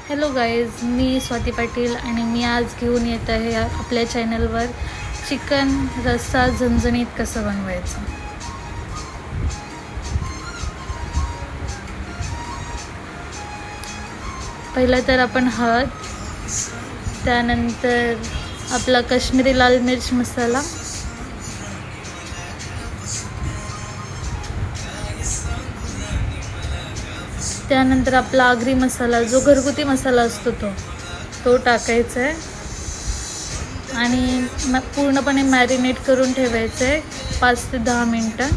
Hello guys, मी स्वाती पाटील आणि मी आज घेऊन येत आहे आपल्या चॅनलवर चिकन रस्सा झणझणीत कसं बनवायचं. पहिलं तर आपण हळद, त्यानंतर आपला काश्मीरी लाल मिर्च मसाला, त्यानंतर आपला आगरी मसाला जो घरगुती मसाला असतो तो टाकायचा आहे आणि पूर्णपणे मॅरिनेट करून ठेवायचं आहे 5 ते 10 मिनटं.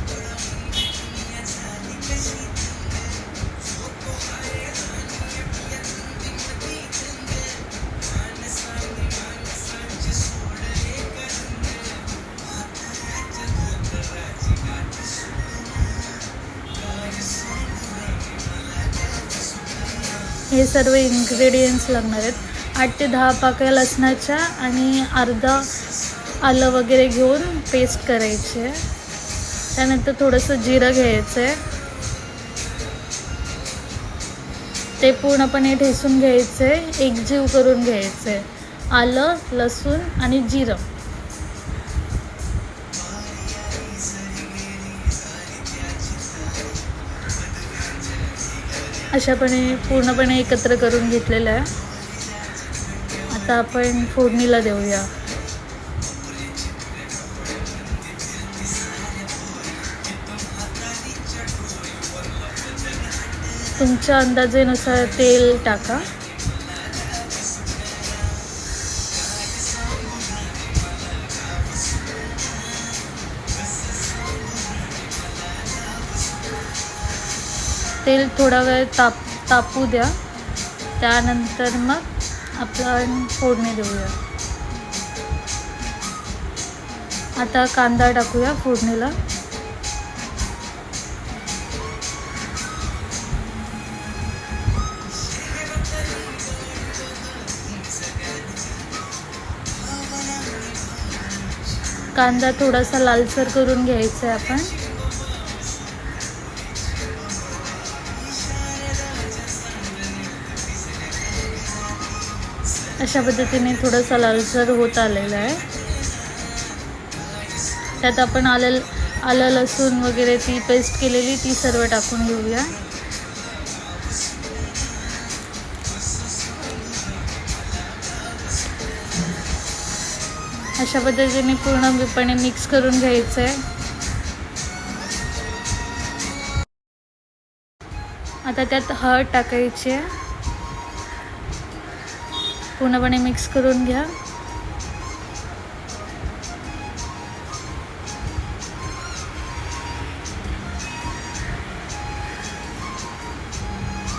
हे सर्व इन्ग्रेडियंट्स लागणार आहेत. 8 ते 10 पाकळ्या लसणाच्या आणि अर्धा आलं वगैरे घेऊन पेस्ट करायची आहे. त्यानंतर थोडंसं जिरं घ्यायचं आहे, ते पूर्णपणे ठेचून घ्यायचं आहे, एकजीव करून घ्यायचं आहे. आलं, लसूण आणि जिरं अशापणे पूर्णपणे एकत्र करून घेतलेलं आहे. आता आपण फोडणीला देऊया. तुमच्या अंदाजेनुसार तेल टाका. तेल थोडा वेळ तापू द्या. त्यानंतर मग आपण फोडणी देऊया. आता कांदा टाकूया फोडणीला. कांदा थोडासा लालसर करून घ्यायचा आहे आपण. अशा पद्धतीने थोडंसं लालसर होत आलेलं आहे. त्यात आपण आलं लसूण वगैरे ती पेस्ट केलेली ती सर्व टाकून घेऊया. अशा पद्धतीने पूर्णपणे मिक्स करून घ्यायचं आहे. आता त्यात हळद टाकायची आहे. पूर्णपणे मिक्स करून घ्या.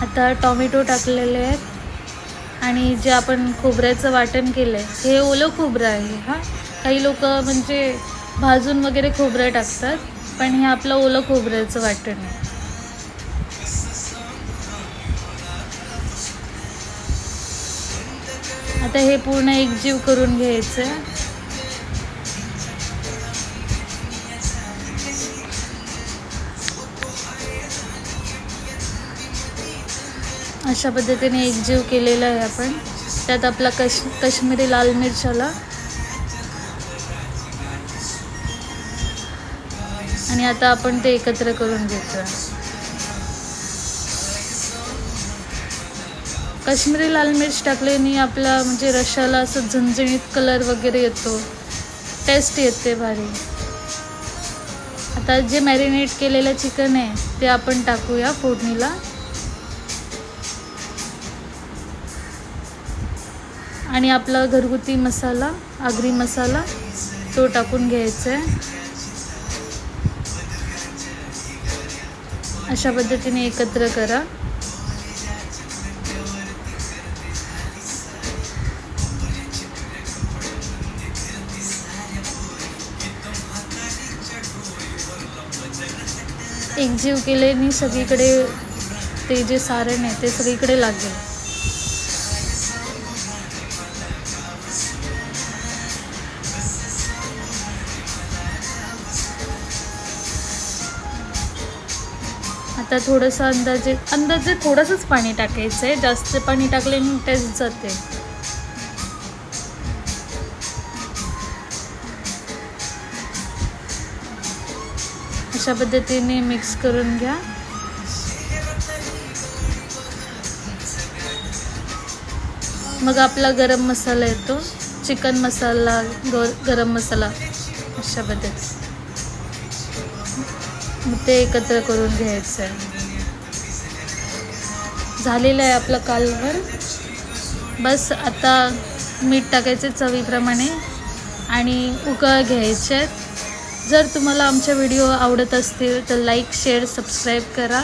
आता टोमॅटो टाकलेले आहेत आणि जे आपण खोबऱ्याचं वाटण केलं आहे हे ओलं खोबरं आहे. काही लोक म्हणजे भाजून वगैरे खोबरं टाकतात, पण हे आपलं ओलं खोबऱ्याचं वाटण आहे. आता हे पूर्ण एकजीव करून घ्यायचं आहे. अशा पद्धतीने एकजीव केलेला आहे आपण. त्यात आपला काश्मीरी लाल मिर्च आला आणि आता आपण ते एकत्र करून घेतो. काश्मीरी लाल मिर्च टाकल्याने आपला म्हणजे रश्श्याला असं झणझणीत कलर वगैरे येतो, टेस्ट येते भारी. आता जे मॅरिनेट केलेलं चिकन आहे ते आपण टाकूया फोडणीला आणि आपला घरगुती मसाला आगरी मसाला तो टाकून घ्यायचा आहे. अशा पद्धतीने एकत्र करा. एकजीव केल्याने सगळीकडे ते जे सारण आहे ते सगळीकडे लागेल. आता थोडंसं अंदाजे थोडंसंच पाणी टाकायचं आहे, जास्त पाणी टाकल्याने टेस्ट जाते. अशा पद्धतीने मिक्स करून घ्या. मग आपला गरम मसाला येतो, चिकन मसाला, गरम मसाला, अशा पद्धतीने मग ते एकत्र करून घ्यायचं आहे. झालेलं आहे आपलं कालवण. बस आता मीठ टाकायचे चवीप्रमाणे आणि उकळ घ्यायचे. जर तुम्हाला आमचे व्हिडिओ आवडत असतील तर लाईक, शेअर, सबस्क्राईब करा.